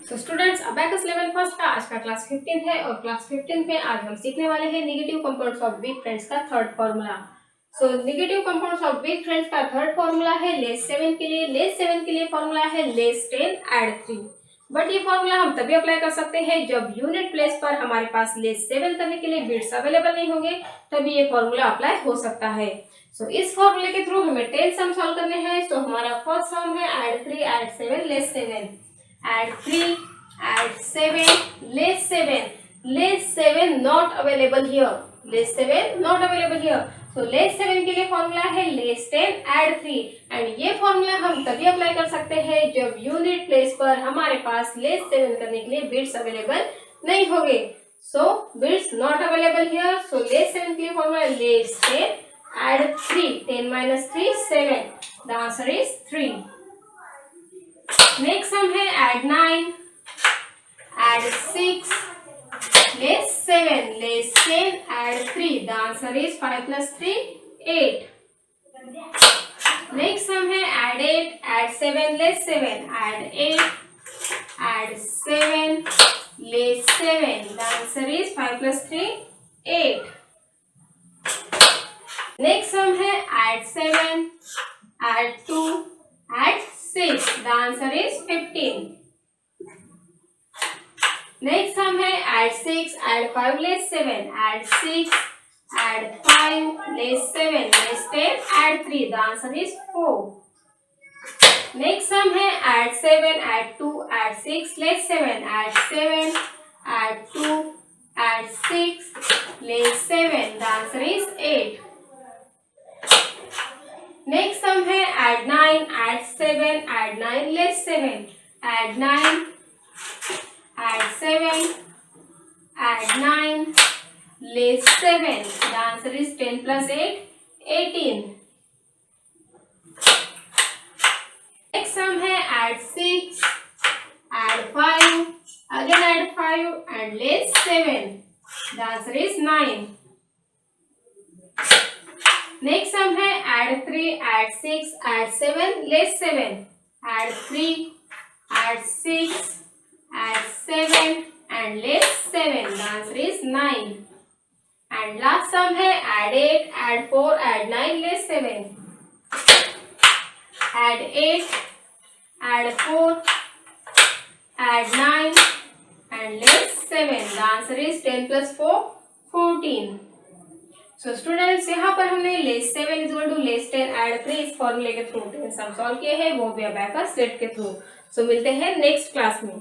तो students abacus level first का आज का क्लास 15 है और क्लास 15 में आज हम सीखने वाले हैं negative compounds of weak friends का third formula. So negative compounds of weak friends का थर्ड फॉर्मूला है लेस 7 के लिए। लेस 7 के लिए फॉर्मूला है लेस 10 ऐड 3। बट ये फॉर्मूला हम तभी अप्लाई कर सकते हैं जब यूनिट प्लेस पर हमारे पास लेस 7 करने के लिए बिट्स अवेलेबल नहीं होंगे, तभी ये फॉर्मूला अप्लाई हो सकता है। सो इस फॉर्मूले के थ्रू हमें 10 सम सॉल्व करने हैं। सो हमारा फर्स्ट सम है add 3 add 7 less 7, add 3, add 7, less 7, less 7 not available here, less 7 not available here. So less 7 के लिए फॉर्मूला है less 10 add 3 एंड ये फॉर्मूला हम तभी अप्लाई कर सकते हैं जब यूनिट प्लेस पर हमारे पास less 7 करने के लिए बिट्स अवेलेबल नहीं होंगे। So bits not available here, so less 7 के लिए formula less 10 add 3, 10 minus 3 7, the answer is 3. Next sum है add 9, add 6, less 7, less 10, add 3. The answer is 5 plus 3, 8. Next sum है add 8, add 7, less 7, add 8, add 7, less 7. The answer is 5 plus 3, 8. Next sum है add 7, add 2, add 6. The answer is 15. Next sum है add 6, add 5, less 7, add 6, add 5, less 7, less 10, add 3. The answer is 4. Next sum है add 7, add 2, add 6, less 7, add 7, add 2, add 6, less 7. The answer is 8. Next sum है add 9, add 7, add 9, less 7, add 9, add 7, add 9, less 7. The answer is 10 plus 8, 18. Next sum है add 6, add 5, again add 5 and less 7. The answer is 9. Next sum है add 3, add 6, add 7, less 7, add 3, add 6, add 7 and less 7. The answer is 9. And last sum है add 8, add 4, add 9, less 7, add 8, add 4, add 9 and less 7. The answer is 10 plus 4, 14. So students यहाँ पर हमने less 7 equal to less 10 add 3 इस फॉर्मूले के through sum solve किए हैं, वो भी अबैकस सेट के थ्रू। सो मिलते हैं नेक्स्ट क्लास में।